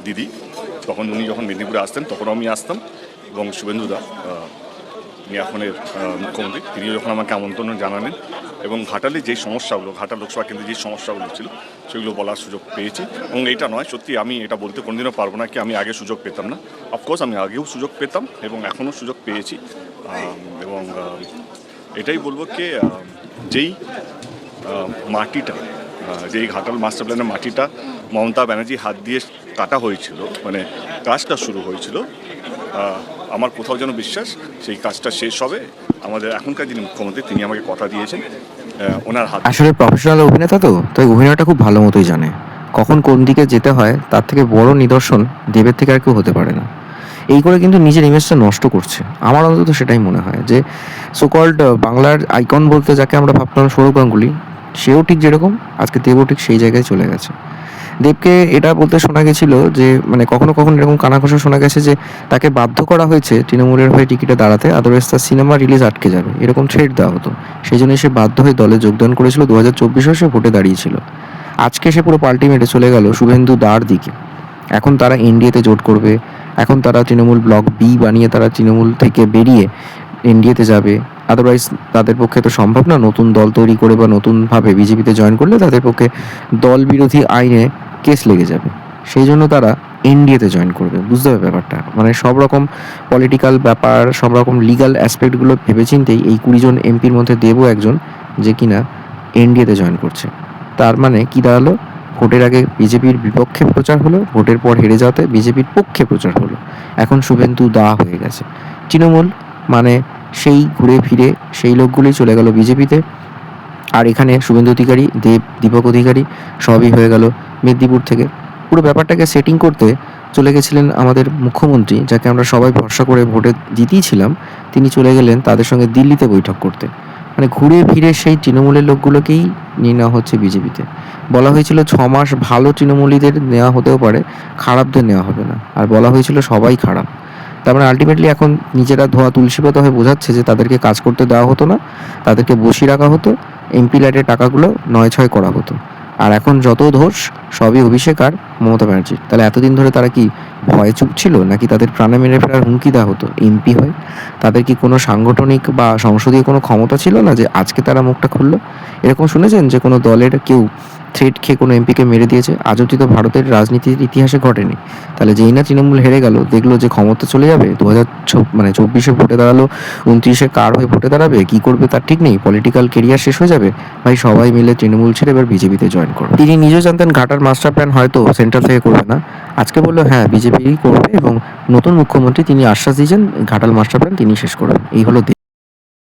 দিদি, তখন উনি যখন মেদিনীপুরে আসতেন তখন আমি আসতাম, এবং শুভেন্দুদা উনি এখনের মুখ্যমন্ত্রী, তিনি যখন আমাকে আমন্ত্রণ জানালেন এবং ঘাটালে যেই সমস্যাগুলো, ঘাটাল লোকসভা কেন্দ্রে যে সমস্যাগুলো ছিল সেগুলো বলার সুযোগ পেয়েছি। এবং এইটা নয়, সত্যি আমি এটা বলতে কোনোদিনও পারবো না কি আমি আগে সুযোগ পেতাম না। অফকোর্স আমি আগেও সুযোগ পেতাম এবং এখনও সুযোগ পেয়েছি। এবং এটাই বলবো কি, যেই মাটিটা, যেই ঘাটাল মাস্টার প্ল্যানের মাটিটা মমতা ব্যানার্জি হাত দিয়ে কাটা হয়েছিল, মানে কাজটা শুরু হয়েছিল, আমার কোথাও যেন বিশ্বাস সেই কাজটা শেষ হবে। আমাদের এখনকার যিনি মুখ্যমন্ত্রী তিনি আমাকে কথা দিয়েছেন ওনার হাত। আসলে প্রফেশনাল অভিনেতা তো, তাই অভিনয়টা খুব ভালো মতোই জানে, কখন কোন দিকে যেতে হয় তার থেকে বড় নিদর্শন দেবের থেকে আর কেউ হতে পারে না। এই করে কিন্তু নিজের ইমেজটা নষ্ট করছে, আমার অন্তত সেটাই মনে হয়। যে সোকল্ড বাংলার আইকন বলতে যাকে আমরা ভাবতাম সৌরভ গাঙ্গুলি, সেও ঠিক যেরকম আজকে দেবও ঠিক সেই জায়গায় চলে গেছে। দেবকে এটা বলতে শোনা গেছিল যে, মানে কখনো কখনো এরকম কানাঘোষা শোনা গেছে যে তাকে বাধ্য করা হয়েছে তৃণমূলের হয়ে টিকিটে দাঁড়াতে, আদারওয়াইজ তার সিনেমা রিলিজ আটকে যাবে, এরকম থ্রেট দেওয়া হতো। সেই জন্যই সে বাধ্য হয়ে দলে যোগদান করেছিল। 2024-এও সে ভোটে দাঁড়িয়েছিল। আজকে সে পুরো পাল্টি মেরে চলে গেল শুভেন্দু দার দিকে। এখন তারা এনডিএতে জোট করবে, এখন তারা তৃণমূল ব্লক বি বানিয়ে তারা তৃণমূল থেকে বেরিয়ে এনডিএতে যাবে। আদারওয়াইজ তাদের পক্ষে তো সম্ভব না, নতুন দল তৈরি করে বা নতুনভাবে বিজেপিতে জয়েন করলে তাদের পক্ষে দল বিরোধী আইনে কেস লেগে যাবে। সেই জন্য তারা এনডিএতে জয়েন করবে। বুঝতে হবে ব্যাপারটা, মানে সব রকম পলিটিক্যাল ব্যাপার, সব রকম লিগাল অ্যাসপেক্টগুলো ভেবেচিন্তেই এই 20 জন এমপির মধ্যে দেবও একজন যে কিনা এনডিএতে জয়েন করছে। তার মানে কি দাঁড়ালো, ভোটের আগে বিজেপির বিপক্ষে প্রচার হলো, ভোটের পর হেরে যাওয়াতে বিজেপির পক্ষে প্রচার হলো। এখন শুভেন্দু দা হয়ে গেছে। তৃণমূল মানে সেই ঘুরে ফিরে সেই লোকগুলোই চলে গেল বিজেপিতে। আর এখানে শুভেন্দু অধিকারী, দেব, দীপক অধিকারী সবই হয়ে গেল মেদিনীপুর থেকে। পুরো ব্যাপারটাকে সেটিং করতে চলে গেছিলেন আমাদের মুখ্যমন্ত্রী, যাকে আমরা সবাই ভরসা করে ভোটে জিতিয়েছিলাম। তিনি চলে গেলেন তাদের সঙ্গে দিল্লিতে বৈঠক করতে। মানে ঘুরে ফিরে সেই তৃণমূলের লোকগুলোকেই নিয়ে নেওয়া হচ্ছে বিজেপিতে। বলা হয়েছিল 6 মাস ভালো তৃণমূলীদের নেওয়া হতেও পারে, খারাপদের নেওয়া হবে না। আর বলা হয়েছিল সবাই খারাপ। তার মানে আলটিমেটলি এখন নিজেরা ধোয়া তুলসী পাতা হয়ে বোঝাচ্ছে যে তাদেরকে কাজ করতে দেওয়া হতো না, তাদেরকে বসিয়ে রাখা হতো, এমপি ল্যাডের টাকাগুলো 9-6 করা হতো। আর এখন যত দোষ সবই অভিষেক আর মমতা ব্যানার্জির। তাহলে এতদিন ধরে তারা কি ভয়ে চুপ ছিল, নাকি তাদের প্রাণে মেরে ফেলার হুমকি দেওয়া হতো এমপি হয়? তাদের কি কোনো সাংগঠনিক বা সংসদীয় কোনো ক্ষমতা ছিল না যে আজকে তারা মুখটা খুললো? এরকম শুনেছেন যে কোনো দলের কেউ থ্রেট খেয়ে কোনো এমপিকে মেরে দিয়েছে? আজ অব্দি তো ভারতের রাজনীতির ইতিহাসে ঘটেনি। তাহলে যেই না তৃণমূল হেরে গেল, দেখলো যে ক্ষমতা চলে যাবে, 2024 ভোটে দাঁড়ালো, 29 কার হয়ে ভোটে দাঁড়াবে, কি করবে তার ঠিক নেই, পলিটিক্যাল কেরিয়ার শেষ হয়ে যাবে, ভাই সবাই মিলে তৃণমূল ছেড়ে এবার বিজেপিতে জয়েন করবে। তিনি নিজেও জানতেন ঘাটার মাস্টার প্ল্যান হয়তো সেন্ট্রাল থেকে করবে না। আজকে বললো হ্যাঁ বিজেপিই করবে, এবং নতুন মুখ্যমন্ত্রী তিনি আশ্বাস দিয়েছেন ঘাটাল মাস্টার প্ল্যান তিনি শেষ করবেন। এই হলো